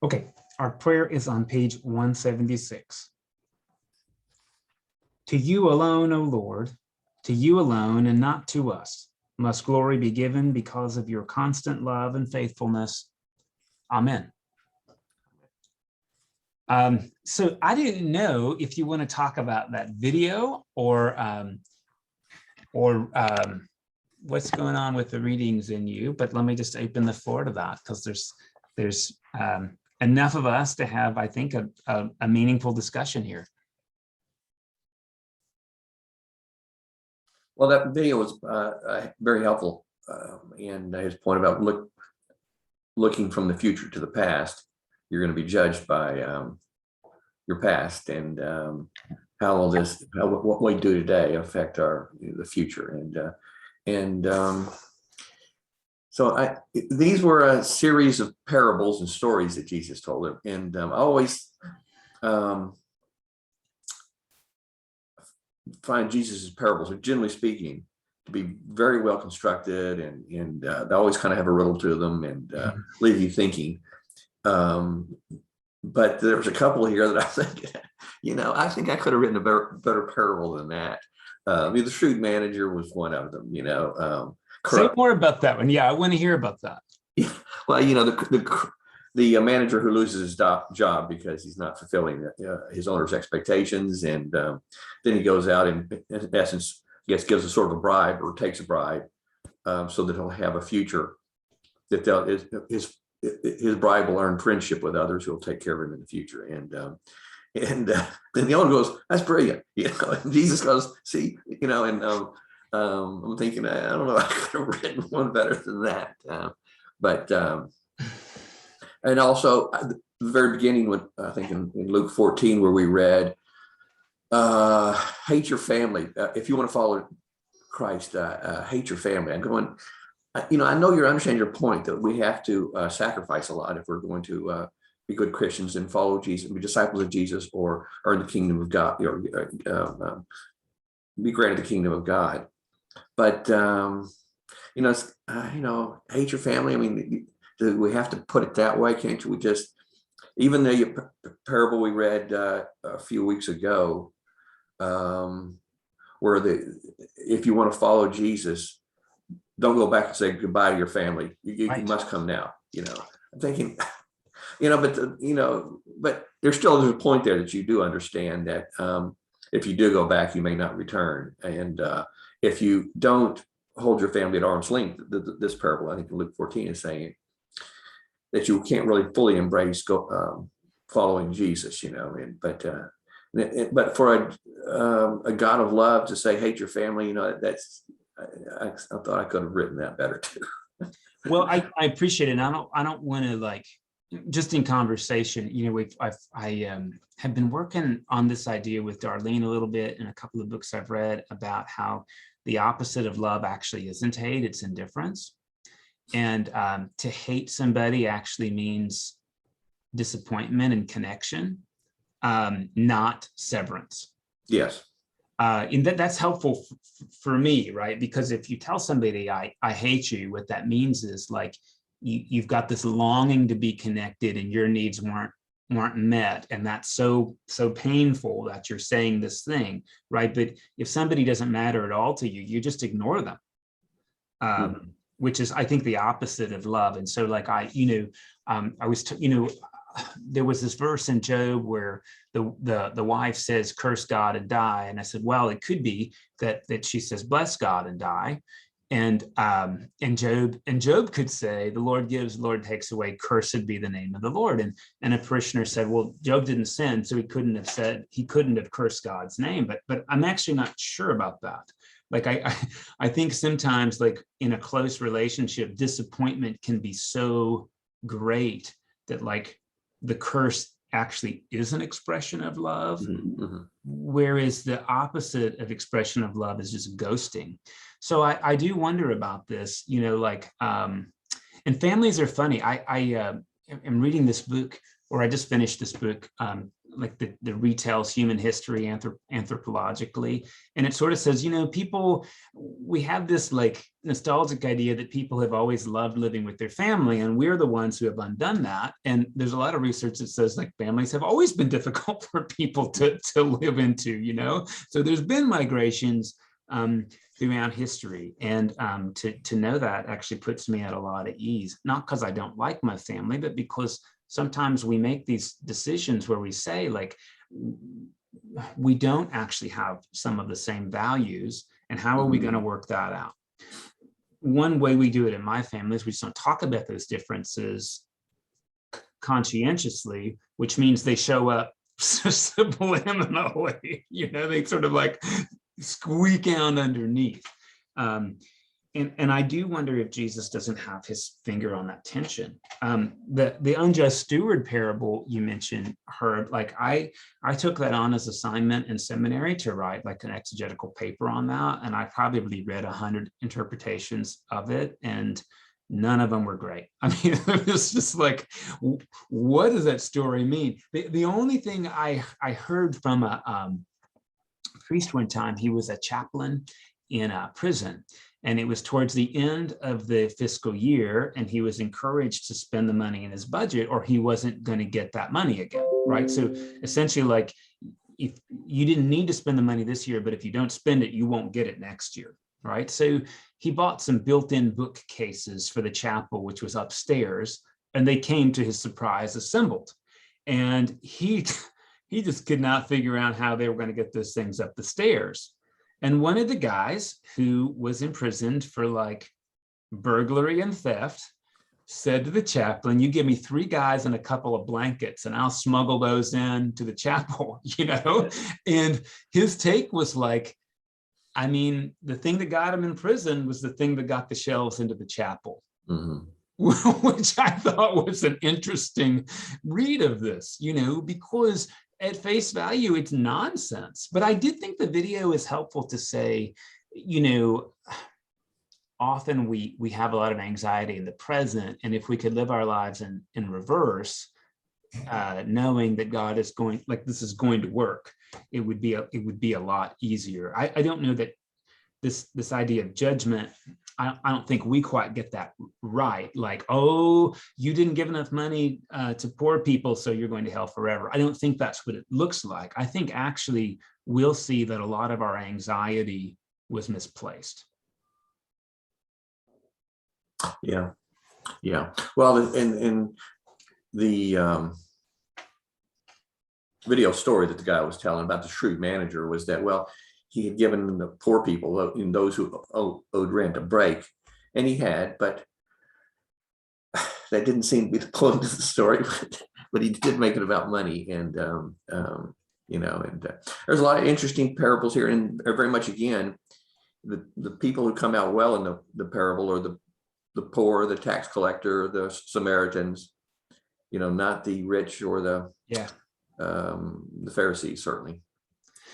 Okay, our prayer is on page 176. To you alone, O Lord, to you alone and not to us, must glory be given because of your constant love and faithfulness. Amen. So I didn't know if you want to talk about that video or what's going on with the readings in you, but let me just open the floor to that because there's enough of us to have, I think, a meaningful discussion here. Well, that video was very helpful in his point about looking from the future to the past. You're going to be judged by your past, and how will what we do today affect the future, so these were a series of parables and stories that Jesus told them, and I always find Jesus's parables, generally speaking, to be very well constructed, and they always kind of have a riddle to them and leave you thinking. But there was a couple here that I think, I think I could have written a better parable than that. The shrewd manager was one of them. Say more about that one. Yeah, I want to hear about that. Yeah, well, the manager who loses his job because he's not fulfilling his owner's expectations, and then he goes out and, in essence, gives a sort of a bribe or takes a bribe so that he'll have a future. That his bribe will earn friendship with others who will take care of him in the future. And then the owner goes, "That's brilliant." And Jesus goes, "See, and I'm thinking, I don't know, I could have written one better than that, and also the very beginning, with I think in Luke 14, where we read, hate your family. If you want to follow Christ, hate your family. I'm going, I know you understand your point that we have to sacrifice a lot if we're going to be good Christians and follow Jesus, be disciples of Jesus, or earn the kingdom of God, or be granted the kingdom of God. But, hate your family. I mean, do we have to put it that way? Can't we just, even the parable we read a few weeks ago, where if you want to follow Jesus, don't go back and say goodbye to your family. You must come now. I'm thinking, but there's a point there that you do understand that if you do go back, you may not return. And if you don't hold your family at arm's length, this parable, I think in Luke 14, is saying that you can't really fully embrace following Jesus, but for a God of love to say hate your family, that's I thought I could have written that better too. Well, I appreciate it. And I don't want to just in conversation, I have been working on this idea with Darlene a little bit in a couple of books I've read about how the opposite of love actually isn't hate, it's indifference. And to hate somebody actually means disappointment and connection, not severance. Yes. And that's helpful for me, right? Because if you tell somebody I hate you, what that means is you've got this longing to be connected and your needs weren't met, and that's so painful that you're saying this thing, right? But if somebody doesn't matter at all to you, you just ignore them, which is, I think, the opposite of love. And so there was this verse in Job where the wife says, "Curse God and die." And I said, well, it could be that she says, "Bless God and die." And Job could say, "The Lord gives, the Lord takes away, cursed be the name of the Lord." And a parishioner said, well, Job didn't sin, so he couldn't have cursed God's name. But I'm actually not sure about that. I think sometimes, in a close relationship, disappointment can be so great that the curse actually is an expression of love, whereas the opposite of expression of love is just ghosting. So I do wonder about this, and families are funny. I am reading this book, or I just finished this book like that retells human history anthropologically. And it sort of says, people, we have this like nostalgic idea that people have always loved living with their family, and we're the ones who have undone that. And there's a lot of research that says like families have always been difficult for people to live into, So there's been migrations throughout history. And to know that actually puts me at a lot of ease, not because I don't like my family, but because sometimes we make these decisions where we say like, we don't actually have some of the same values, and how are we going to work that out? One way we do it in my family is we just don't talk about those differences conscientiously, which means they show up subliminally, they sort of like squeak out underneath. And I do wonder if Jesus doesn't have his finger on that tension. The unjust steward parable you mentioned, Herb, like I took that on as assignment in seminary to write like an exegetical paper on that. And I probably read 100 interpretations of it, and none of them were great. I mean, it was just like, what does that story mean? The only thing I heard from a priest one time, he was a chaplain in a prison. And it was towards the end of the fiscal year, and he was encouraged to spend the money in his budget, or he wasn't going to get that money again, right? So essentially, like, if you didn't need to spend the money this year, but if you don't spend it, you won't get it next year, right? So he bought some built-in bookcases for the chapel, which was upstairs, and they came, to his surprise, assembled. And he just could not figure out how they were going to get those things up the stairs. And one of the guys who was imprisoned for like burglary and theft said to the chaplain, "You give me 3 guys and a couple of blankets and I'll smuggle those in to the chapel," And his take was like, I mean, the thing that got him in prison was the thing that got the shelves into the chapel. Which I thought was an interesting read of this, because at face value, it's nonsense. But I did think the video is helpful to say, often we have a lot of anxiety in the present. And if we could live our lives in reverse, knowing that God is going, like, this is going to work, it would be a lot easier. I don't know that this idea of judgment, I don't think we quite get that right. Like, oh, you didn't give enough money to poor people, so you're going to hell forever. I don't think that's what it looks like. I think actually we'll see that a lot of our anxiety was misplaced. Yeah. Well, in the video story that the guy was telling about the shrewd manager was that, well, he had given the poor people, those who owed rent, a break, and he had, but that didn't seem to be the point of the story. But he did make it about money, and there's a lot of interesting parables here, and very much again, the people who come out well in the parable are the poor, the tax collector, the Samaritans, not the rich or the Pharisees, certainly.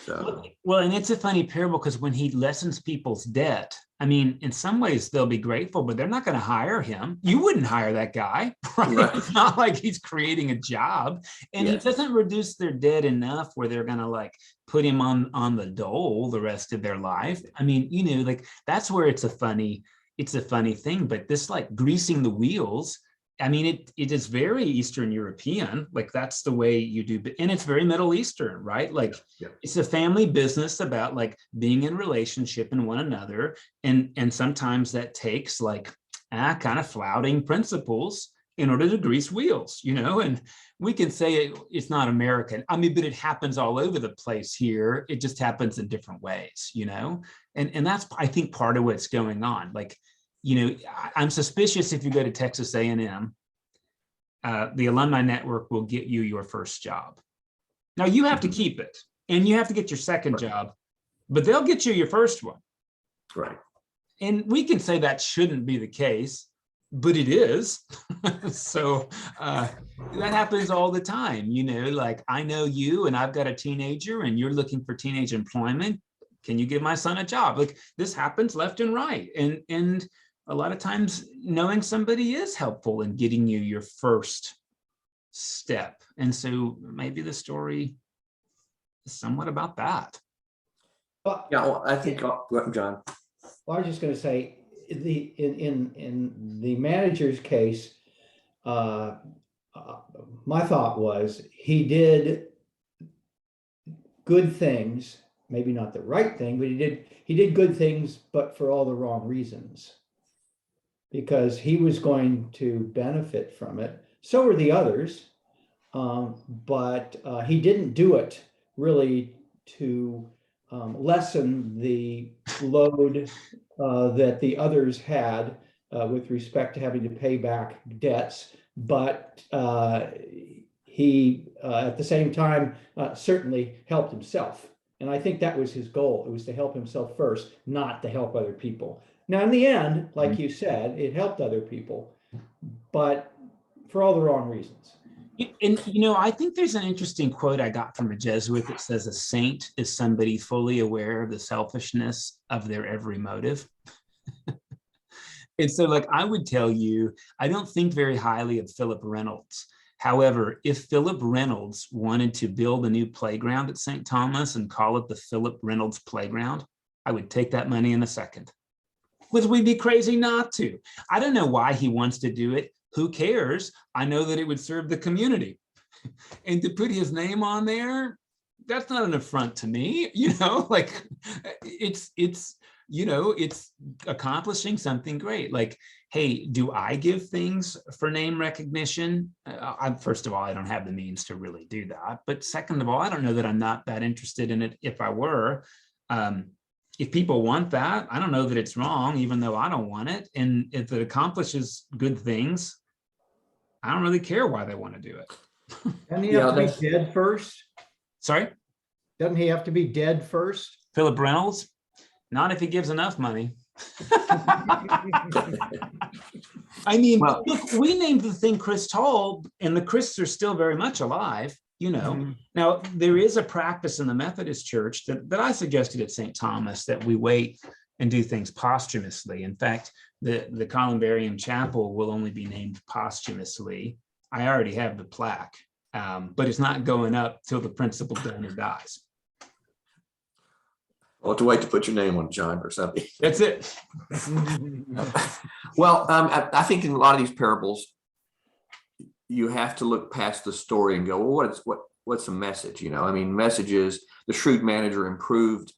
So. Well, and it's a funny parable because when he lessens people's debt, I mean, in some ways they'll be grateful, but they're not going to hire him. You wouldn't hire that guy, right? It's not like he's creating a job, and he doesn't reduce their debt enough where they're going to like put him on the dole the rest of their life. I mean, like that's where it's a funny thing. But this like greasing the wheels, I mean, it is very Eastern European, like that's the way you do, and it's very Middle Eastern, right? Like it's a family business about like being in relationship in one another. And sometimes that takes like kind of flouting principles in order to grease wheels, and we can say it's not American. I mean, but it happens all over the place here. It just happens in different ways, and that's, I think, part of what's going on. Like, I'm suspicious if you go to Texas A&M, the alumni network will get you your first job. Now you have to keep it, and you have to get your second job, but they'll get you your first one. Right. And we can say that shouldn't be the case, but it is. So that happens all the time. Like I know you, and I've got a teenager, and you're looking for teenage employment. Can you give my son a job? Like this happens left and right. And a lot of times knowing somebody is helpful in getting you your first step. And so maybe the story is somewhat about that. But Yeah, well, I think, John. well, I was just going to say, in the manager's case, my thought was he did good things, maybe not the right thing, but he did good things, but for all the wrong reasons. Because he was going to benefit from it. So were the others, but he didn't do it really to lessen the load that the others had with respect to having to pay back debts. But he, at the same time, certainly helped himself. And I think that was his goal. It was to help himself first, not to help other people. Now, in the end, like you said, it helped other people, but for all the wrong reasons. And, I think there's an interesting quote I got from a Jesuit that says a saint is somebody fully aware of the selfishness of their every motive. And so, I would tell you, I don't think very highly of Philip Reynolds. However, if Philip Reynolds wanted to build a new playground at St. Thomas and call it the Philip Reynolds Playground, I would take that money in a second. Because we'd be crazy not to. I don't know why he wants to do it. Who cares? I know that it would serve the community. And to put his name on there, that's not an affront to me. It's accomplishing something great. Hey, do I give things for name recognition? First of all, I don't have the means to really do that. But second of all, I don't know that I'm not that interested in it if I were. If people want that, I don't know that it's wrong, even though I don't want it. And if it accomplishes good things, I don't really care why they want to do it. Doesn't he have to be dead first? Sorry? Doesn't he have to be dead first? Philip Reynolds? Not if he gives enough money. Look, we named the thing Chris Toll, and the Christs are still very much alive. Now there is a practice in the Methodist Church that I suggested at St. Thomas that we wait and do things posthumously. In fact, the Columbarium Chapel will only be named posthumously. I already have the plaque, but it's not going up till the principal donor dies. I'll have to wait to put your name on, John, or something. That's it. Well, I think in a lot of these parables, you have to look past the story and go, well, what's the message? Message is the shrewd manager improved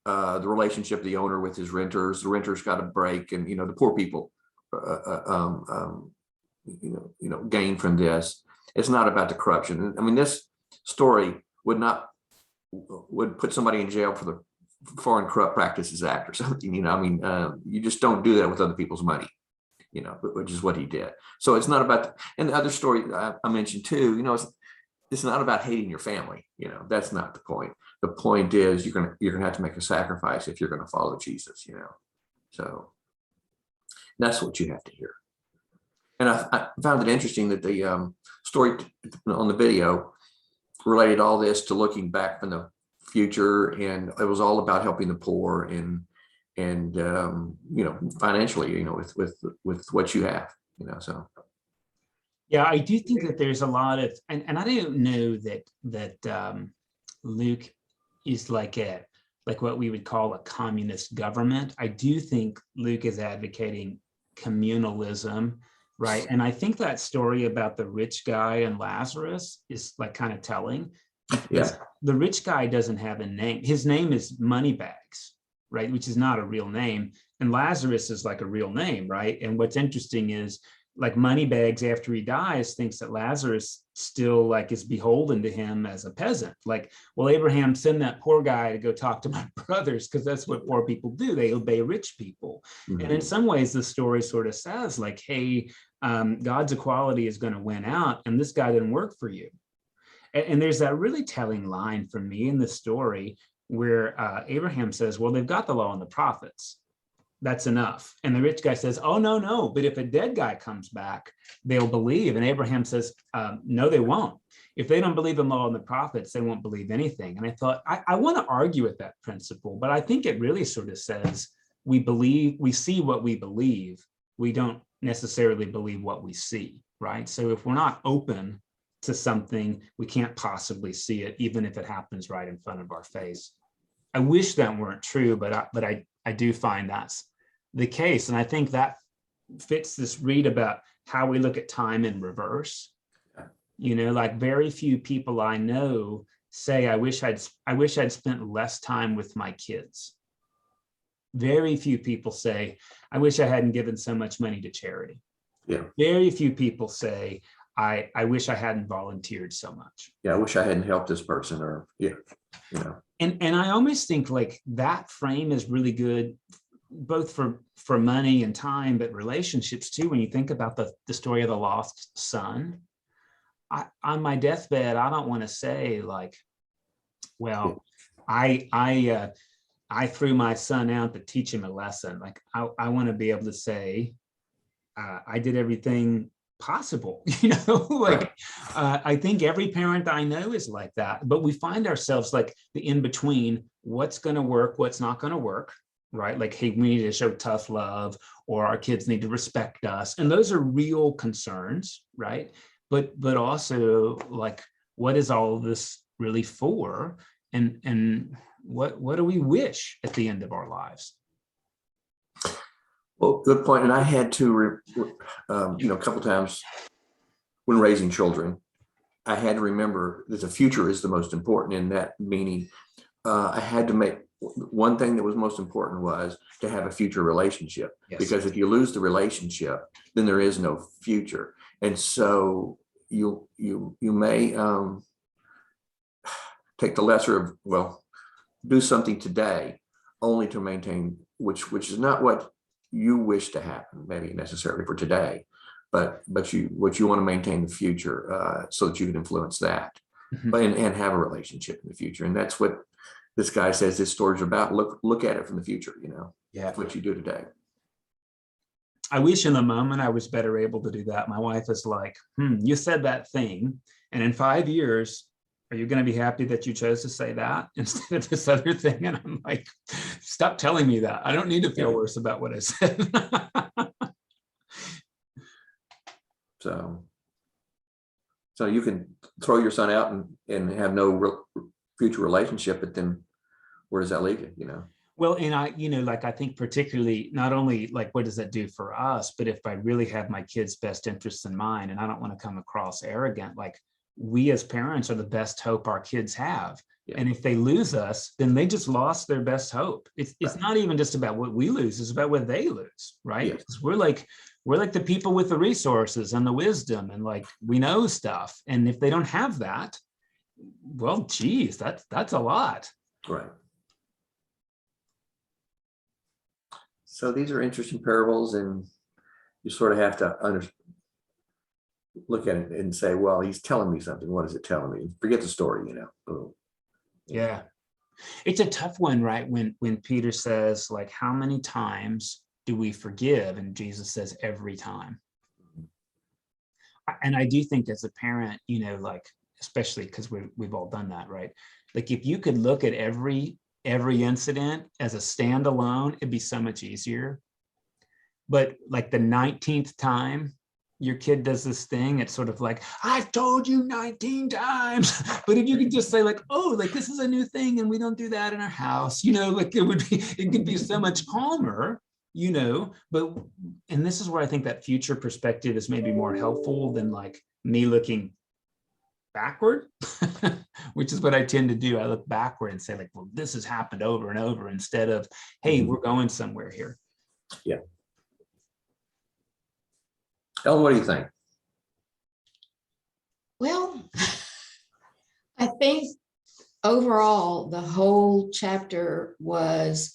the relationship of the owner with his renters. The renters got a break, and the poor people, gain from this. It's not about the corruption. This story would put somebody in jail for the Foreign Corrupt Practices Act or something. You just don't do that with other people's money. Which is what he did. So it's not about, and the other story I mentioned too, it's not about hating your family. That's not the point. The point is you're gonna have to make a sacrifice if you're going to follow Jesus. So that's what you have to hear. And I found it interesting that the story on the video related all this to looking back from the future, and it was all about helping the poor and financially, with what you have, so. Yeah, I do think that there's a lot of, and I don't know that Luke is like what we would call a communist government. I do think Luke is advocating communalism, right? And I think that story about the rich guy and Lazarus is kind of telling. Yeah. The rich guy doesn't have a name. His name is Moneybags, right? Which is not a real name. And Lazarus is a real name, right? And what's interesting is Moneybags, after he dies, thinks that Lazarus still is beholden to him as a peasant. Well, Abraham, send that poor guy to go talk to my brothers, because that's what poor people do. They obey rich people. Mm-hmm. And in some ways, the story sort of says hey, God's equality is going to win out, and this guy didn't work for you. And there's that really telling line for me in the story where Abraham says, well, they've got the law and the prophets. That's enough. And the rich guy says, oh, no, but if a dead guy comes back, they'll believe. And Abraham says, no, they won't. If they don't believe in the law and the prophets, they won't believe anything. And I thought, I want to argue with that principle, but I think it really sort of says we see what we believe. We don't necessarily believe what we see, right? So if we're not open to something, we can't possibly see it, even if it happens right in front of our face. I wish that weren't true, but I do find that's the case. And I think that fits this read about how we look at time in reverse. Like very few people I know say, I wish I'd spent less time with my kids. Very few people say, I wish I hadn't given so much money to charity. Yeah. Very few people say, I wish I hadn't volunteered so much. Yeah, I wish I hadn't helped this person, or And I almost think like that frame is really good, both for money and time, but relationships too. When you think about the story of the lost son, on my deathbed, I don't want to say like, well, I threw my son out to teach him a lesson. Like I want to be able to say, I did everything possible, like I think every parent I know is like that, but we find ourselves like the in between, what's going to work, what's not going to work, right? Like, hey, we need to show tough love, or our kids need to respect us, and those are real concerns, right? But also like, what is all of this really for, and what do we wish at the end of our lives? Well, good point. And I had to, a couple times when raising children, I had to remember that the future is the most important. In that meaning, I had to make one thing that was most important was to have a future relationship. Yes. Because if you lose the relationship, then there is no future. And so you may take the lesser of, well, do something today only to maintain, which is not what you wish to happen, maybe necessarily for today, but what you want to maintain the future, so that you can influence that, and have a relationship in the future. And that's what this guy says this story's about. Look at it from the future, Yeah, what you do today. I wish in the moment I was better able to do that. My wife is like, you said that thing, and in 5 years, are you going to be happy that you chose to say that instead of this other thing? And I'm like, stop telling me that. I don't need to feel worse about what I said. So you can throw your son out and have no future relationship, but then where does that leave you? Well, and I think particularly, not only like, what does that do for us, but if I really have my kids' best interests in mind, and I don't want to come across arrogant, like, we as parents are the best hope our kids have. Yeah. And if they lose us, then they just lost their best hope. It's not even just about what we lose, it's about what they lose, right? Yes. Because we're like the people with the resources and the wisdom, and like, we know stuff. And if they don't have that, well, geez, that's a lot. Right. So these are interesting parables, and you sort of have to look at it and say, well, he's telling me something. What is it telling me? Forget the story, Boom. Yeah. It's a tough one, right? When Peter says, like, how many times do we forgive? And Jesus says, every time. And I do think as a parent, like, especially because we've all done that, right? Like, if you could look at every incident as a standalone, it'd be so much easier. But like the 19th time your kid does this thing, it's sort of like, I've told you 19 times. But if you could just say like, oh, like, this is a new thing and we don't do that in our house, like it could be so much calmer, but, and this is where I think that future perspective is maybe more helpful than like me looking backward, which is what I tend to do. I look backward and say like, well, this has happened over and over, instead of, hey, we're going somewhere here. Yeah. Ellen, what do you think? Well, I think overall, the whole chapter was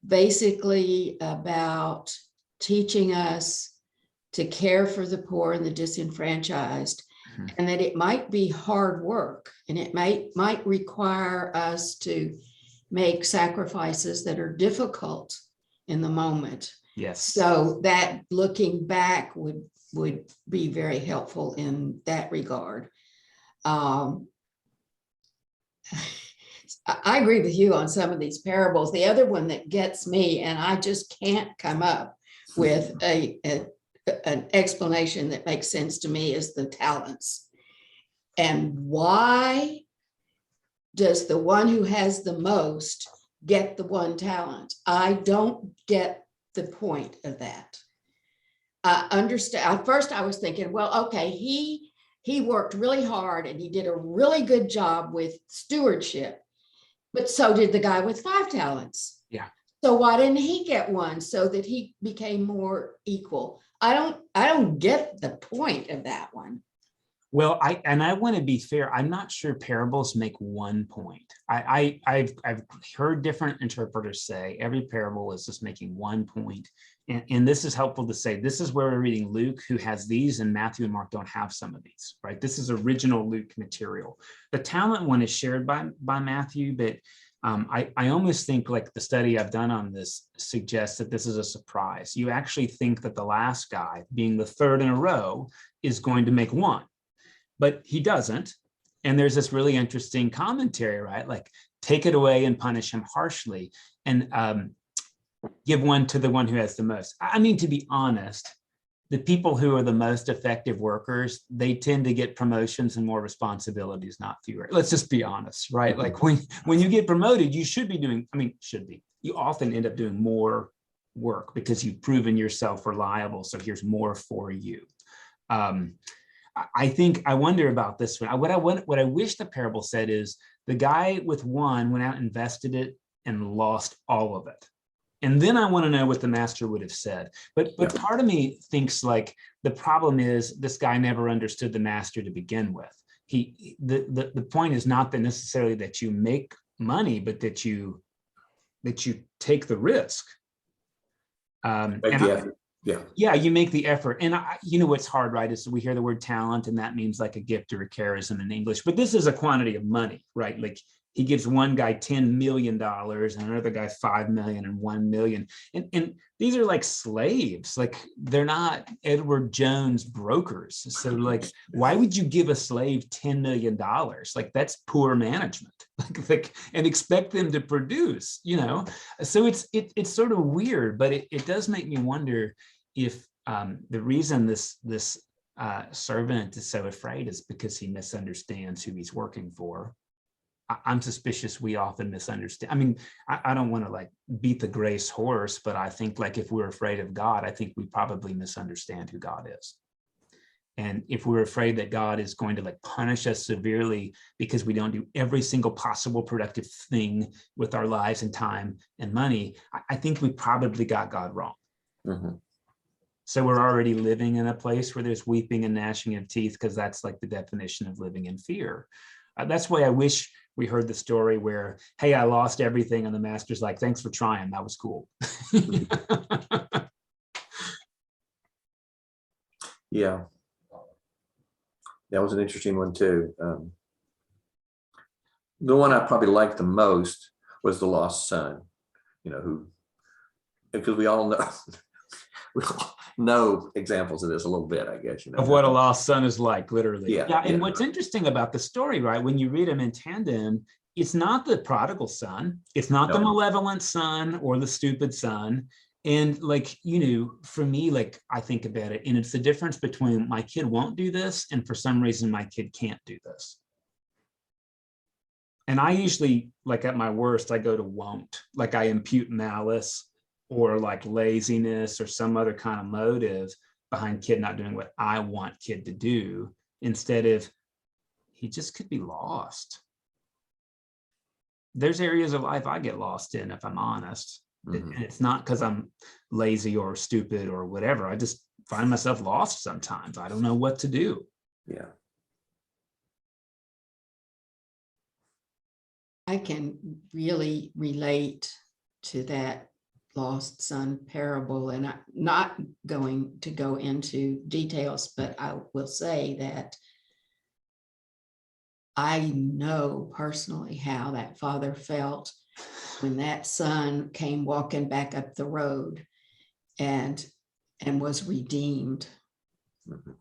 basically about teaching us to care for the poor and the disenfranchised, and that it might be hard work, and it might require us to make sacrifices that are difficult in the moment. Yes. So that looking back would be very helpful in that regard. I agree with you on some of these parables. The other one that gets me, and I just can't come up with an explanation that makes sense to me, is the talents. And why does the one who has the most get the one talent? I don't get the point of that. I understand. At first I was thinking, well, okay, he worked really hard and he did a really good job with stewardship, but so did the guy with 5 talents. Yeah. So why didn't he get one so that he became more equal? I don't get the point of that one. Well, I want to be fair. I'm not sure parables make one point. I've heard different interpreters say every parable is just making one point. And this is helpful to say, this is where we're reading Luke, who has these, and Matthew and Mark don't have some of these, right? This is original Luke material. The talent one is shared by Matthew, but I almost think, like the study I've done on this suggests that this is a surprise. You actually think that the last guy, being the third in a row, is going to make one. But he doesn't. And there's this really interesting commentary, right? Like, take it away and punish him harshly, and give one to the one who has the most. I mean, to be honest, the people who are the most effective workers, they tend to get promotions and more responsibilities, not fewer. Let's just be honest, right? Like when you get promoted, you should be doing, you often end up doing more work because you've proven yourself reliable. So here's more for you. I wonder about this one. What I wish the parable said is the guy with one went out and invested it and lost all of it. And then I want to know what the master would have said. But part of me thinks, like, the problem is this guy never understood the master to begin with. The point is not that necessarily that you make money, but that you take the risk. Yeah, you make the effort. And what's hard, right, is we hear the word talent, and that means like a gift or a charism in English, but this is a quantity of money, right? Like, he gives one guy $10 million and another guy 5 million and 1 million. And these are like slaves. Like, they're not Edward Jones brokers. So, like, why would you give a slave $10 million? Like, that's poor management. Like, and expect them to produce, So it's sort of weird, but it does make me wonder if the reason this servant is so afraid is because he misunderstands who he's working for. I'm suspicious we often misunderstand. I mean, I don't want to like beat the grace horse, but I think, like, if we're afraid of God, I think we probably misunderstand who God is. And if we're afraid that God is going to like punish us severely because we don't do every single possible productive thing with our lives and time and money, I think we probably got God wrong. Mm-hmm. So we're already living in a place where there's weeping and gnashing of teeth, because that's like the definition of living in fear. That's why I wish we heard the story where, hey, I lost everything, and the master's like, thanks for trying, that was cool. Yeah, that was an interesting one too. The one I probably liked the most was the lost son, because we all know examples of this a little bit, I guess, of what a lost son is like, literally. Yeah. And what's interesting about the story, right, when you read them in tandem, it's not the prodigal son, it's not the malevolent son or the stupid son. And like, for me, like, I think about it, and it's the difference between my kid won't do this and for some reason my kid can't do this. And I usually, like, at my worst, I go to won't, like I impute malice or like laziness or some other kind of motive behind kid not doing what I want kid to do, instead of he just could be lost. There's areas of life I get lost in, if I'm honest. Mm-hmm. And it's not because I'm lazy or stupid or whatever. I just find myself lost sometimes. I don't know what to do. Yeah. I can really relate to that lost son parable, and I'm not going to go into details, but I will say that I know personally how that father felt when that son came walking back up the road and was redeemed. Mm-hmm.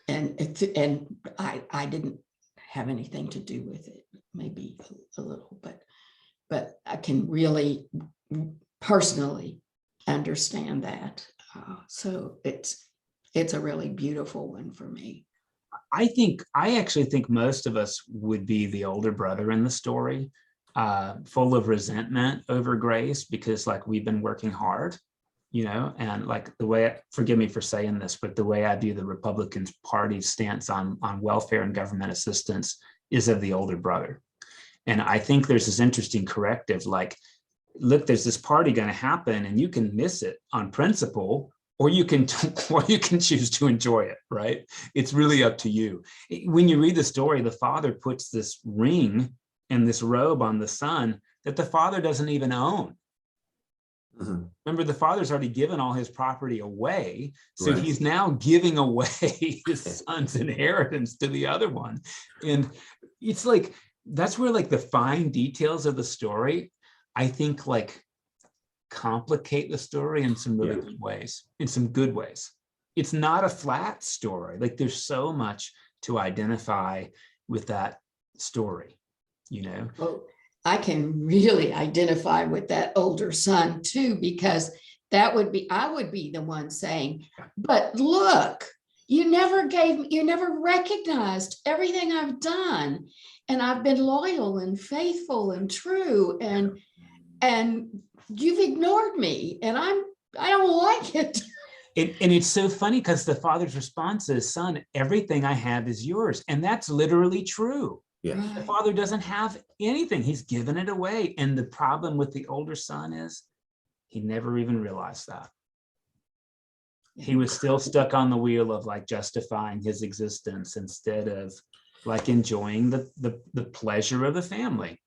And I didn't have anything to do with it, maybe a little, but I can really personally understand that. So it's a really beautiful one for me. I actually think most of us would be the older brother in the story, full of resentment over Grace because like we've been working hard, and like the way, forgive me for saying this, but the way I view the Republican Party's stance on welfare and government assistance is of the older brother. And I think there's this interesting corrective, like, look, there's this party going to happen and you can miss it on principle, or you can choose to enjoy it, right? It's really up to you. When you read the story, the father puts this ring and this robe on the son that the father doesn't even own. Mm-hmm. Remember, the father's already given all his property away. So right. He's now giving away his son's inheritance to the other one. And it's like, that's where like the fine details of the story, I think, like complicate the story in some really good ways, in some good ways. It's not a flat story. Like there's so much to identify with that story, Well, I can really identify with that older son too, because I would be the one saying, but look, you never recognized everything I've done. And I've been loyal and faithful and true. And you've ignored me and I don't like it. And it's so funny because the father's response is, son, everything I have is yours. And that's literally true. Yeah. Right. The father doesn't have anything. He's given it away. And the problem with the older son is he never even realized that. He was still stuck on the wheel of like justifying his existence instead of like enjoying the pleasure of the family.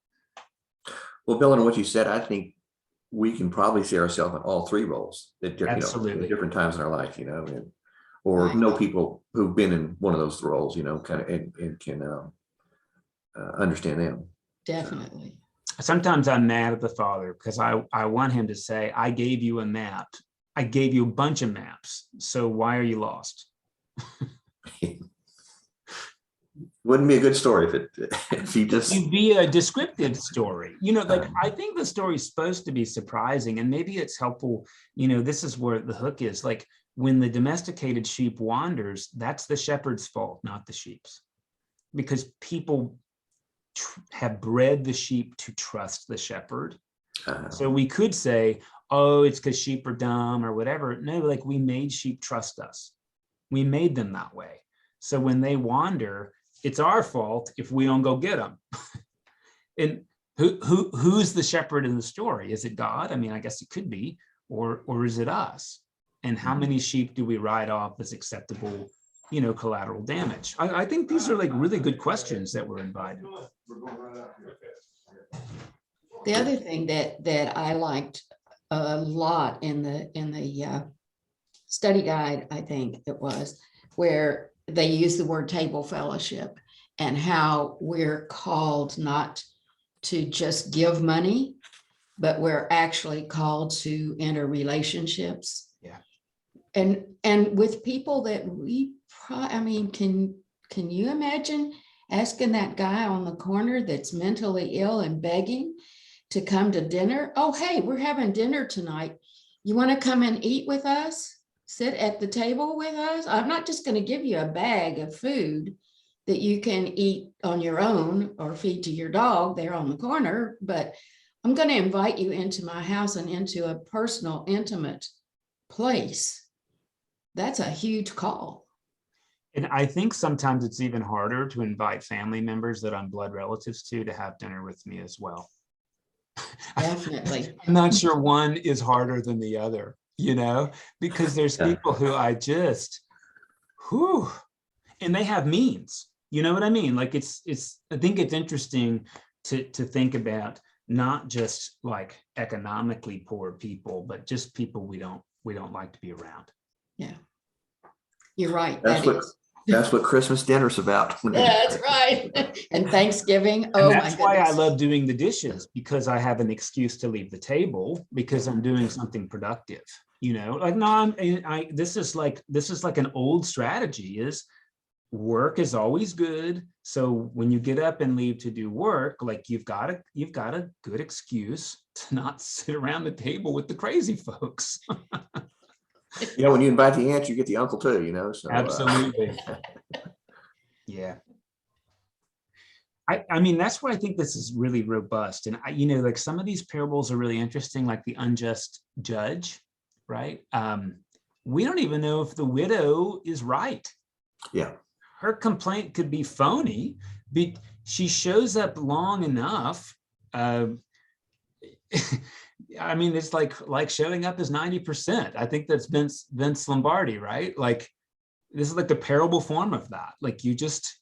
Well, Bill, and what you said, I think we can probably see ourselves in all three roles at Absolutely. At different times in our life, or know people who've been in one of those roles, kind of, and can understand them. Definitely. Sometimes I'm mad at the father because I want him to say, I gave you a map. I gave you a bunch of maps. So why are you lost? Wouldn't be a good story if you just... It'd be a descriptive story. Like I think the story's supposed to be surprising, and maybe it's helpful. This is where the hook is. Like when the domesticated sheep wanders, that's the shepherd's fault, not the sheep's, because people have bred the sheep to trust the shepherd. So we could say, oh, it's because sheep are dumb or whatever. No, like we made sheep trust us. We made them that way. So when they wander, it's our fault if we don't go get them. And who's the shepherd in the story? Is it God? I mean, I guess it could be, or is it us? And how many sheep do we write off as acceptable, collateral damage? I think these are like really good questions that we're invited. The other thing that I liked a lot in the study guide, I think it was, where they use the word table fellowship and how we're called not to just give money, but we're actually called to enter relationships. Yeah. And with people that can you imagine asking that guy on the corner that's mentally ill and begging to come to dinner? Oh, hey, we're having dinner tonight. You want to come and eat with us? Sit at the table with us? I'm not just going to give you a bag of food that you can eat on your own or feed to your dog there on the corner, but I'm going to invite you into my house and into a personal, intimate place. That's a huge call. And I think sometimes it's even harder to invite family members that I'm blood relatives to have dinner with me as well. Definitely. I'm not sure one is harder than the other, because there's people who I just, and they have means, you know what I mean? Like I think it's interesting to think about not just like economically poor people, but just people we don't like to be around. Yeah, you're right. That's what Christmas dinner's about. That's right. And Thanksgiving. And that's why I love doing the dishes, because I have an excuse to leave the table because I'm doing something productive. Like no, this is like an old strategy is work is always good. So when you get up and leave to do work, like you've got a good excuse to not sit around the table with the crazy folks. When you invite the aunt, you get the uncle too, so. Absolutely. Yeah. I mean, that's why I think this is really robust. And you know, like some of these parables are really interesting, like the unjust judge, right? We don't even know if the widow is right. Yeah. Her complaint could be phony, but she shows up long enough. I mean, it's like showing up is 90%. I think that's Vince Lombardi, right? Like, this is like the parable form of that. Like you just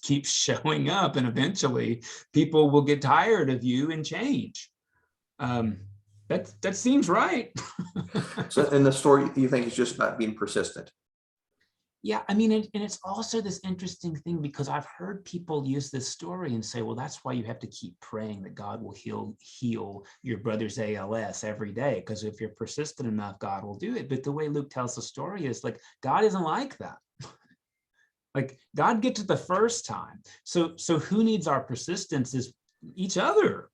keep showing up, and eventually people will get tired of you and change. That seems right. So in the story, you think it's just about being persistent? Yeah, I mean, and it's also this interesting thing, because I've heard people use this story and say, well, that's why you have to keep praying that God will heal your brother's ALS every day, because if you're persistent enough, God will do it. But the way Luke tells the story is like, God isn't like that. Like God gets it the first time. So who needs our persistence is each other.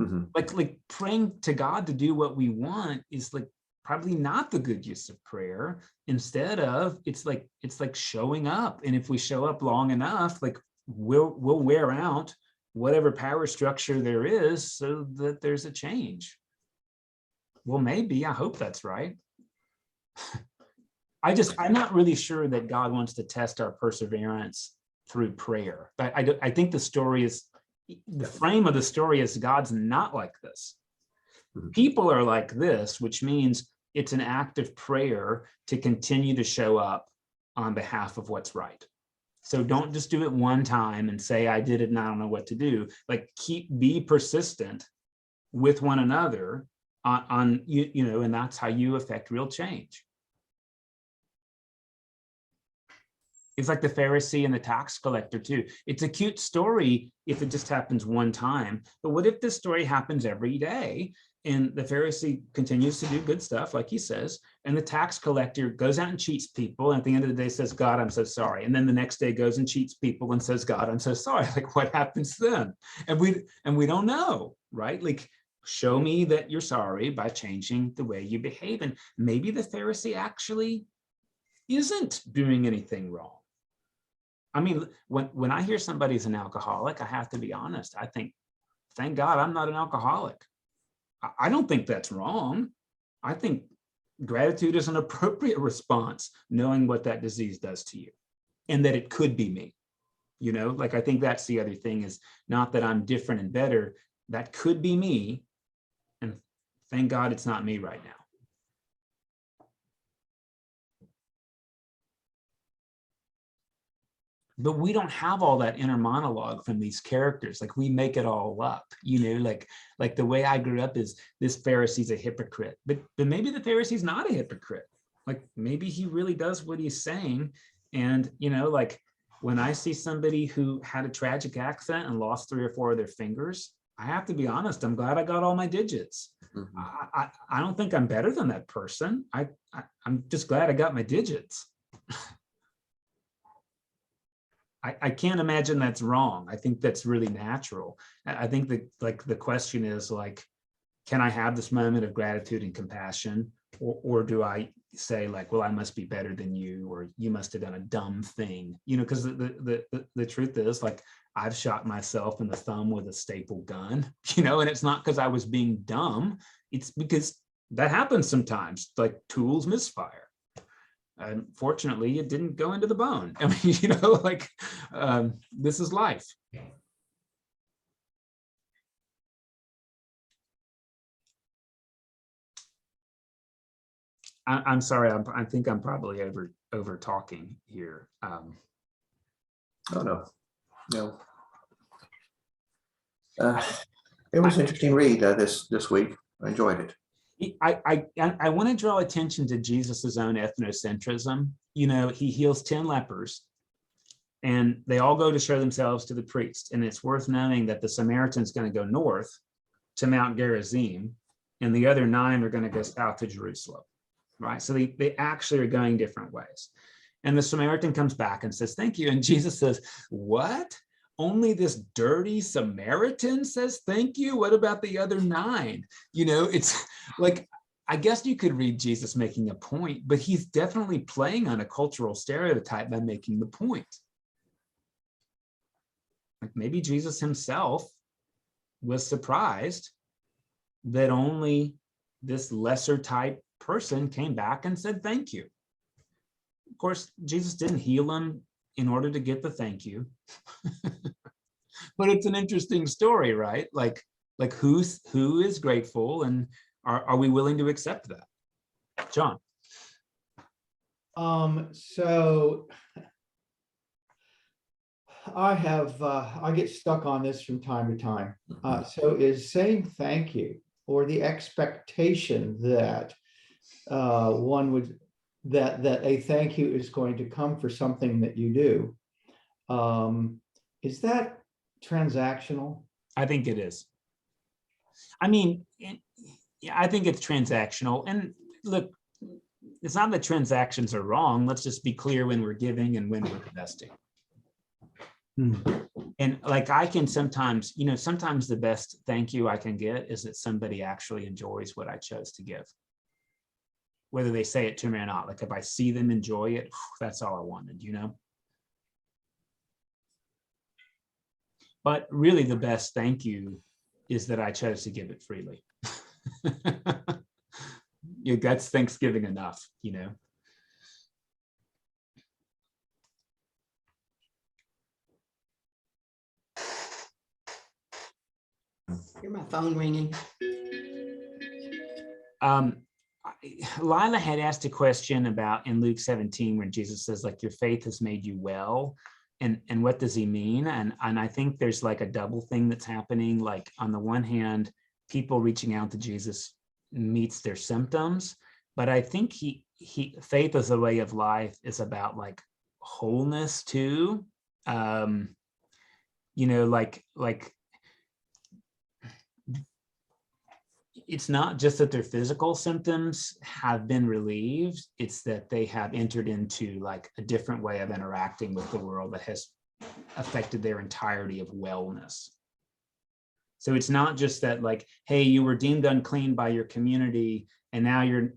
Mm-hmm. Like praying to God to do what we want is like probably not the good use of prayer. Instead of, it's like showing up. And if we show up long enough, like we'll wear out whatever power structure there is so that there's a change. Well, maybe, I hope that's right. I'm not really sure that God wants to test our perseverance through prayer. But I think the frame of the story is God's not like this. People are like this, which means it's an act of prayer to continue to show up on behalf of what's right. So don't just do it one time and say, I did it and I don't know what to do. Like be persistent with one another on you know, and that's how you affect real change. It's like the Pharisee and the tax collector too. It's a cute story if it just happens one time. But what if this story happens every day? And the Pharisee continues to do good stuff, like he says, and the tax collector goes out and cheats people. And at the end of the day says, God, I'm so sorry. And then the next day goes and cheats people and says, God, I'm so sorry. Like what happens then? And we don't know, right? Like show me that you're sorry by changing the way you behave. And maybe the Pharisee actually isn't doing anything wrong. I mean, when I hear somebody's an alcoholic, I have to be honest. I think, thank God I'm not an alcoholic. I don't think that's wrong. I think gratitude is an appropriate response, knowing what that disease does to you and that it could be me. You know, like I think that's the other thing, is not that I'm different and better. That could be me. And thank God it's not me right now. But we don't have all that inner monologue from these characters. Like we make it all up, you know, like the way I grew up is this Pharisee's a hypocrite, but maybe the Pharisee's not a hypocrite. Like maybe he really does what he's saying. And, you know, like when I see somebody who had a tragic accident and lost 3 or 4 of their fingers, I have to be honest, I'm glad I got all my digits. Mm-hmm. I don't think I'm better than that person. I'm just glad I got my digits. I can't imagine that's wrong. I think that's really natural. I think that like the question is like, can I have this moment of gratitude and compassion, or do I say like, well, I must be better than you, or you must have done a dumb thing, you know? Because the truth is, like, I've shot myself in the thumb with a staple gun, you know, and it's not because I was being dumb. It's because that happens sometimes. Like tools misfire. Fortunately, it didn't go into the bone. I mean, you know, like this is life. I'm sorry. I think I'm probably over talking here. Oh no. It was an interesting read this week. I enjoyed it. I want to draw attention to Jesus's own ethnocentrism. You know, he heals 10 lepers and they all go to show themselves to the priest. And it's worth knowing that the Samaritan's going to go north to Mount Gerizim and the other 9 are going to go south to Jerusalem, right? So they actually are going different ways. And the Samaritan comes back and says, thank you. And Jesus says, what? Only this dirty Samaritan says thank you? What about the other 9? You know, it's like, I guess you could read Jesus making a point, but he's definitely playing on a cultural stereotype by making the point. Like maybe Jesus himself was surprised that only this lesser type person came back and said thank you. Of course, Jesus didn't heal him in order to get the thank you. But it's an interesting story, right? Like who is grateful, and are we willing to accept that? John. So I get stuck on this from time to time. So is saying thank you, or the expectation that one would, that a thank you is going to come for something that you do, is that transactional? I think it is. I mean, yeah, I think it's transactional. And look, it's not that transactions are wrong. Let's just be clear when we're giving and when we're investing. And like I can sometimes, sometimes the best thank you I can get is that somebody actually enjoys what I chose to give. Whether they say it to me or not. Like if I see them enjoy it, that's all I wanted, But really the best thank you is that I chose to give it freely. That's Thanksgiving enough, Hear my phone ringing. Lila had asked a question about in Luke 17 when Jesus says like your faith has made you well, and what does he mean? And I think there's like a double thing that's happening. Like on the one hand, people reaching out to Jesus meets their symptoms, but I think faith as a way of life is about like wholeness too. Like it's not just that their physical symptoms have been relieved, it's that they have entered into like a different way of interacting with the world that has affected their entirety of wellness. So it's not just that like, hey, you were deemed unclean by your community and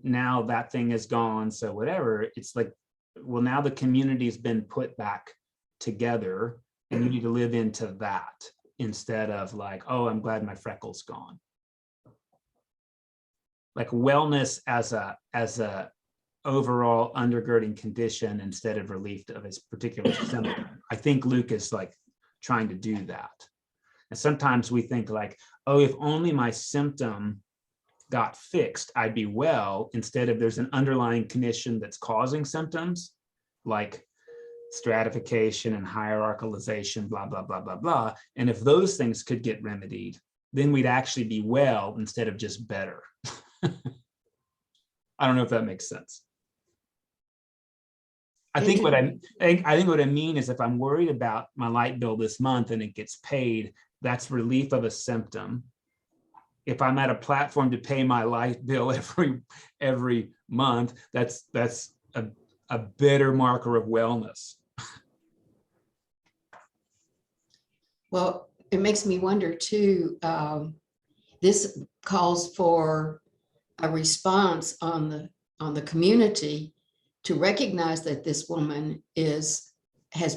now that thing is gone, so whatever. It's like, well, now the community's been put back together and you need to live into that instead of like, oh, I'm glad my freckle's gone. Like wellness as a overall undergirding condition instead of relief of its particular symptom. I think Luke is like trying to do that. And sometimes we think like, oh, if only my symptom got fixed, I'd be well, instead of there's an underlying condition that's causing symptoms like stratification and hierarchicalization, blah, blah, blah, blah, blah. And if those things could get remedied, then we'd actually be well instead of just better. I don't know if that makes sense. I think what I mean is if I'm worried about my light bill this month and it gets paid, that's relief of a symptom. If I'm at a platform to pay my light bill every month, that's a better marker of wellness. Well, it makes me wonder too, this calls for a response on the community to recognize that this woman has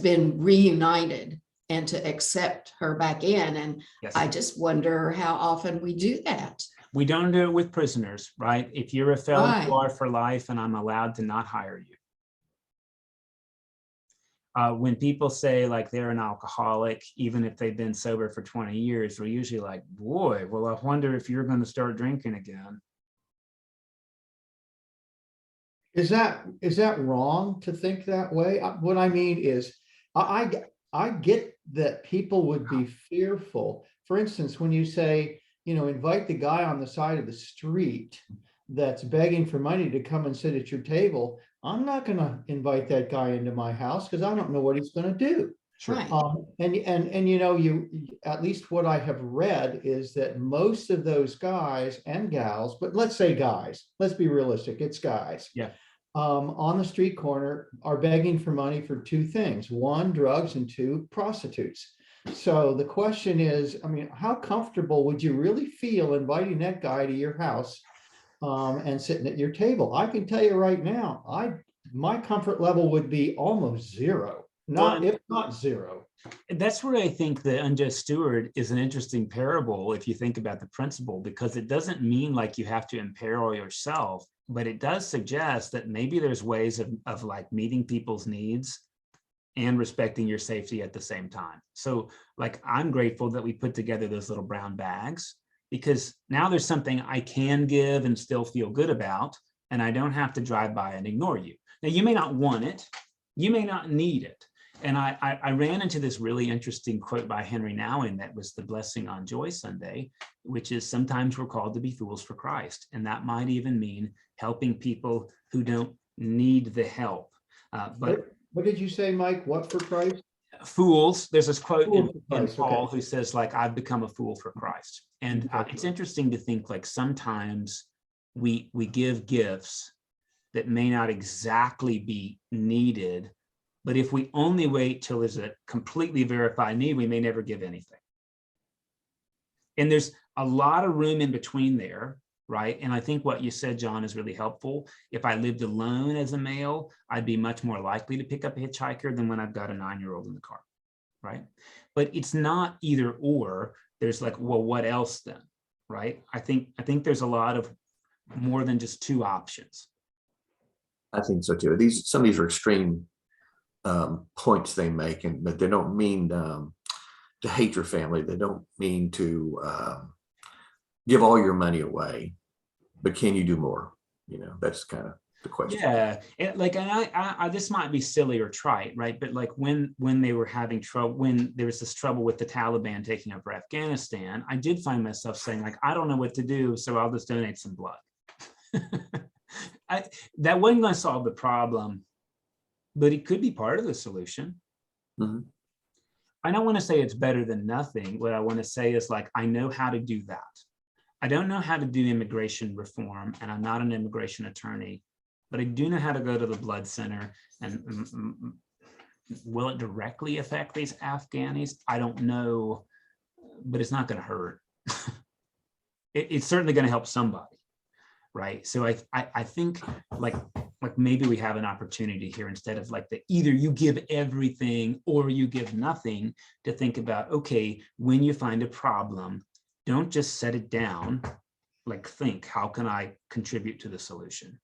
been reunited and to accept her back in. And yes. I just wonder how often we do that. We don't do it with prisoners, right? If you're a felon, right, you are for life, and I'm allowed to not hire you. When people say like they're an alcoholic, even if they've been sober for 20 years, we're usually like, boy, well, I wonder if you're going to start drinking again. Is that wrong to think that way? What I mean is, I get that people would be fearful. For instance, when you say, invite the guy on the side of the street that's begging for money to come and sit at your table, I'm not going to invite that guy into my house because I don't know what he's going to do. Sure. And you at least what I have read is that most of those guys and gals, but let's say guys, let's be realistic, it's guys. Yeah. On the street corner are begging for money for two things: one, drugs, and two, prostitutes. So the question is, how comfortable would you really feel inviting that guy to your house and sitting at your table? I can tell you right now, my comfort level would be almost zero. not, Well, if not zero. that's where I think the unjust steward is an interesting parable if you think about the principle, because it doesn't mean like you have to imperil yourself, but it does suggest that maybe there's ways of like meeting people's needs and respecting your safety at the same time. So like, I'm grateful that we put together those little brown bags, because now there's something I can give and still feel good about, and I don't have to drive by and ignore you. Now, you may not want it, you may not need it. And I ran into this really interesting quote by Henry Nouwen that was the blessing on Joy Sunday, which is, sometimes we're called to be fools for Christ. And that might even mean helping people who don't need the help. But What did you say, Mike? What for Christ? fools, there's this quote Fool for in Christ, Paul okay. who says like, I've become a fool for Christ. And it's interesting to think like sometimes we give gifts that may not exactly be needed, but if we only wait till there's a completely verified need, we may never give anything. And there's a lot of room in between there, right? And I think what you said, John, is really helpful. If I lived alone as a male, I'd be much more likely to pick up a hitchhiker than when I've got a 9-year-old in the car, right? But it's not either or. There's like, well, what else then, right? I think there's a lot of more than just two options. I think so too. Some of these are extreme points they make, but they don't mean to hate your family. They don't mean to give all your money away, but can you do more? That's kind of the question. Yeah, and I this might be silly or trite, right? But like when they were having trouble, when there was this trouble with the Taliban taking over Afghanistan, I did find myself saying like, I don't know what to do, so I'll just donate some blood. That wasn't going to solve the problem, but it could be part of the solution. Mm-hmm. I don't want to say it's better than nothing. What I want to say is like, I know how to do that. I don't know how to do immigration reform, and I'm not an immigration attorney, but I do know how to go to the blood center. And will it directly affect these Afghanis? I don't know, but it's not going to hurt. It's certainly going to help somebody. Right. So I think like maybe we have an opportunity here, instead of like the either you give everything or you give nothing, to think about, okay, when you find a problem, don't just set it down, like think, how can I contribute to the solution?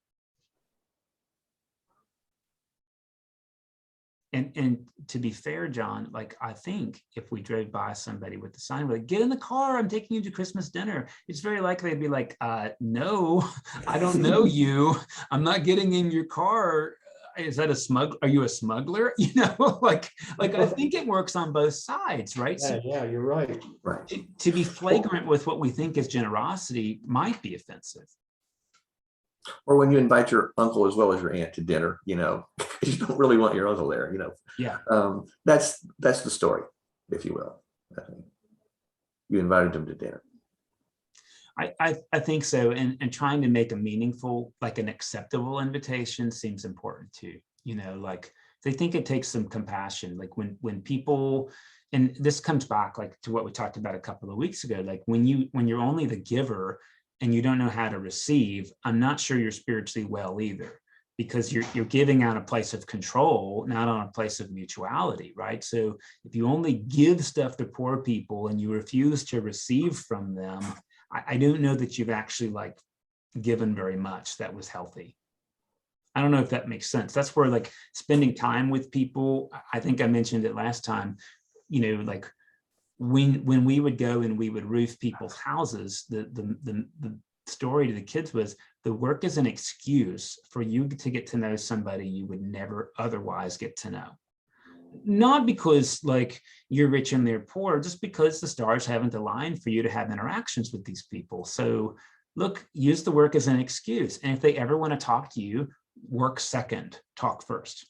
And to be fair, John, like I think if we drove by somebody with the sign, we're like, get in the car, I'm taking you to Christmas dinner, it's very likely they'd be like, no, I don't know you. I'm not getting in your car. Is that a smuggler? Are you a smuggler? Like I think it works on both sides, right? Yeah, yeah, you're right. Right. To be flagrant with what we think is generosity might be offensive. Or when you invite your uncle as well as your aunt to dinner, you don't really want your uncle there, Yeah. That's the story, if you will. I think you invited them to dinner. I think so. And trying to make a meaningful, like an acceptable invitation seems important too. Like they think it takes some compassion. Like when people, and this comes back like to what we talked about a couple of weeks ago, like when you're only the giver and you don't know how to receive, I'm not sure you're spiritually well either, because you're giving out a place of control, not on a place of mutuality, right? So if you only give stuff to poor people and you refuse to receive from them, I don't know that you've actually like given very much that was healthy. I don't know if that makes sense. That's where like spending time with people, I think I mentioned it last time, like when we would go and we would roof people's houses, the story to the kids was, the work is an excuse for you to get to know somebody you would never otherwise get to know. Not because like you're rich and they're poor, just because the stars haven't aligned for you to have interactions with these people. So look, use the work as an excuse. And if they ever want to talk to you, work second, talk first.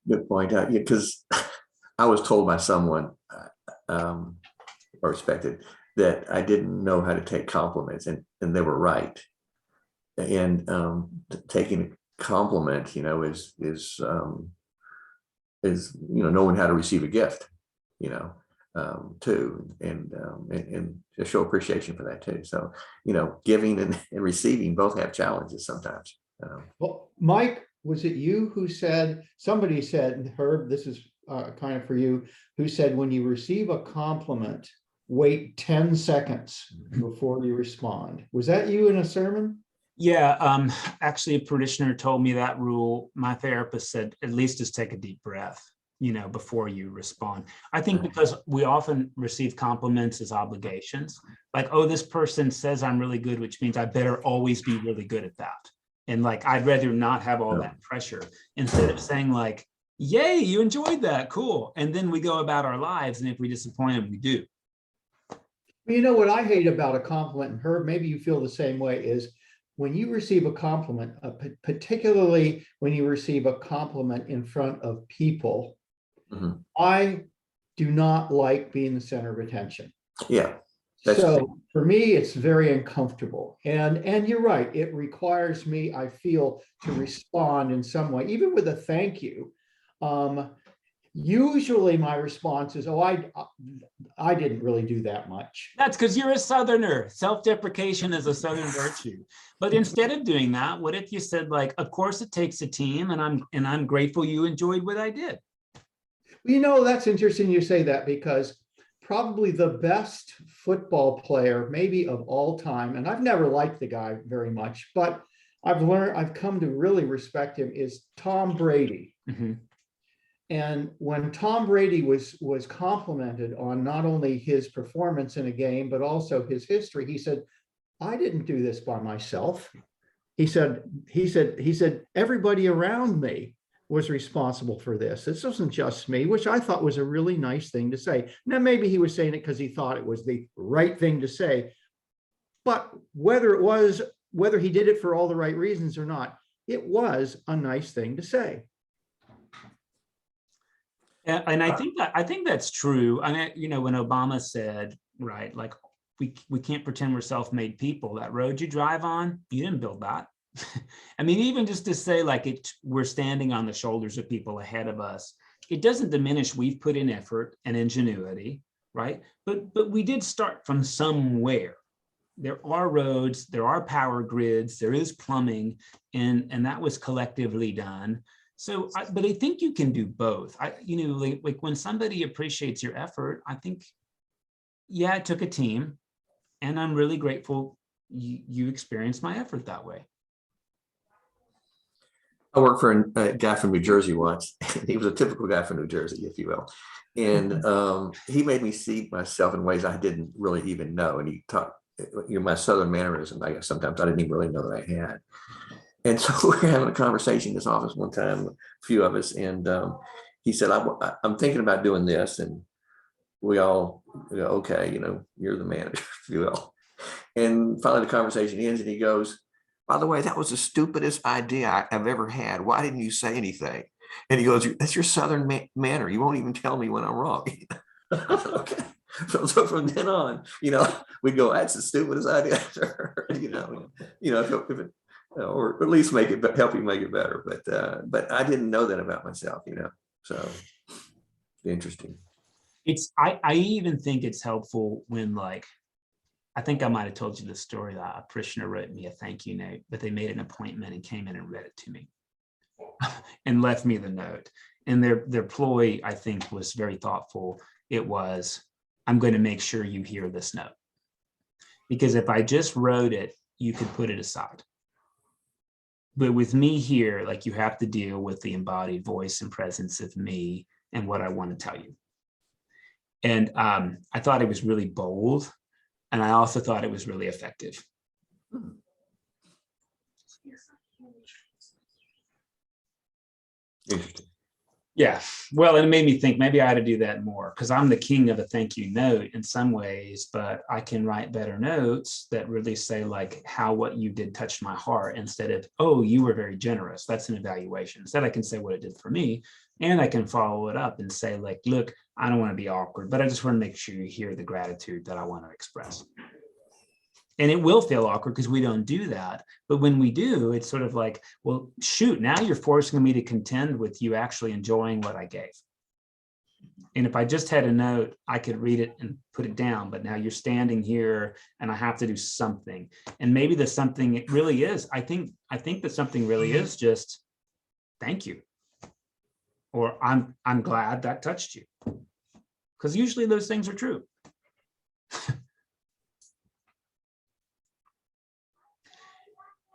Good point. Because I was told by someone, or respected, that I didn't know how to take compliments, and they were right. And taking a compliment, is knowing how to receive a gift, too, and to show appreciation for that too. So, giving and receiving both have challenges sometimes. Well, Mike, was it you who said, somebody said, Herb, this is kind of for you, who said, when you receive a compliment, wait 10 seconds before you respond. Was that you in a sermon? Yeah, actually a parishioner told me that rule. My therapist said, at least just take a deep breath, before you respond. I think because we often receive compliments as obligations, like, oh, this person says I'm really good, which means I better always be really good at that. And like, I'd rather not have all that pressure instead of saying like, yay, you enjoyed that, cool. And then we go about our lives. And if we disappoint them, we do. You know what I hate about a compliment, and Herb, maybe you feel the same way, is when you receive a compliment, particularly when you receive a compliment in front of people, I do not like being the center of attention. Yeah. So for me, it's very uncomfortable. And you're right, it requires me, I feel, to respond in some way, even with a thank you. Usually my response is, oh, I didn't really do that much. That's because you're a Southerner. Self-deprecation is a Southern virtue. But instead of doing that, what if you said like, of course it takes a team, and I'm grateful you enjoyed what I did. That's interesting you say that, because probably the best football player, maybe of all time, and I've never liked the guy very much, but I've come to really respect him, is Tom Brady. And when Tom Brady was complimented on not only his performance in a game, but also his history, he said, I didn't do this by myself. He said, everybody around me was responsible for this. This wasn't just me, which I thought was a really nice thing to say. Now, maybe he was saying it because he thought it was the right thing to say, but whether he did it for all the right reasons or not, it was a nice thing to say. And I think that's true. I mean, when Obama said, right, like we can't pretend we're self-made people. That road you drive on, you didn't build that. I mean, even just to say like we're standing on the shoulders of people ahead of us, it doesn't diminish we've put in effort and ingenuity, right? But we did start from somewhere. There are roads, there are power grids, there is plumbing, and that was collectively done. So, but I think you can do both. Like when somebody appreciates your effort, I think, yeah, it took a team, and I'm really grateful you experienced my effort that way. I worked for a guy from New Jersey once. He was a typical guy from New Jersey, if you will. And he made me see myself in ways I didn't really even know. And he taught, my Southern mannerism, I guess sometimes I didn't even really know that I had. And so we were having a conversation in his office one time, a few of us, and he said, I'm thinking about doing this. And we all go, okay, you're the manager, if you will. And finally the conversation ends and he goes, by the way, that was the stupidest idea I've ever had. Why didn't you say anything? And he goes, that's your Southern manner. You won't even tell me when I'm wrong. Okay. So from then on, we go, that's the stupidest idea I've ever heard, if it, or at least help you make it better. But I didn't know that about myself, so interesting. I even think it's helpful when, like, I think I might have told you the story that a parishioner wrote me a thank you note, but they made an appointment and came in and read it to me and left me the note. And their ploy, I think, was very thoughtful. It was, I'm going to make sure you hear this note. Because if I just wrote it, you could put it aside. But with me here, like, you have to deal with the embodied voice and presence of me and what I want to tell you. And I thought it was really bold. And I also thought it was really effective. Interesting. Yeah, well, it made me think maybe I ought to do that more, because I'm the king of a thank you note in some ways, but I can write better notes that really say like how what you did touched my heart, instead of, oh, you were very generous. That's an evaluation. Instead, I can say what it did for me, and I can follow it up and say like, look, I don't want to be awkward, but I just want to make sure you hear the gratitude that I want to express. And it will feel awkward because we don't do that. But when we do, it's sort of like, well, shoot, now you're forcing me to contend with you actually enjoying what I gave. And if I just had a note, I could read it and put it down. But now you're standing here and I have to do something. And maybe the something it really is, I think that something really is just thank you. Or I'm glad that touched you. Because usually those things are true.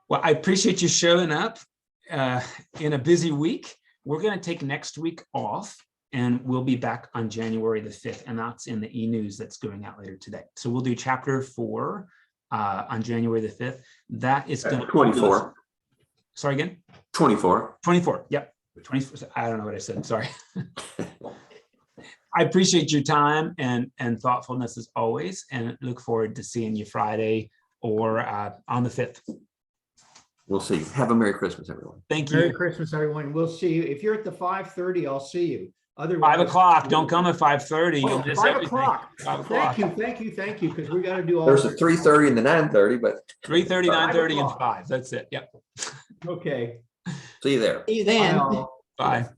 Well, I appreciate you showing up in a busy week. We're going to take next week off, and we'll be back on January the 5th, and that's in the e-news that's going out later today. So we'll do chapter 4 on January the 5th. That is going to 24. Sorry again? 24. 24. Yep. 24. I don't know what I said. Sorry. I appreciate your time and thoughtfulness as always, and look forward to seeing you Friday or on the 5th. We'll see. Have a Merry Christmas, everyone. Thank you. Merry Christmas, everyone. We'll see you. If you're at the 5:30, I'll see you. Otherwise, 5 o'clock. Don't come at 5:30. Oh, You'll miss 5 everything. o'clock. 5 o'clock. Thank you, because we got to do all. There's a 3:30 and the 9:30, but 3:30, 9:30, and o'clock. 5. That's it. Yep. Okay. see you there. See you then. Bye all. Bye.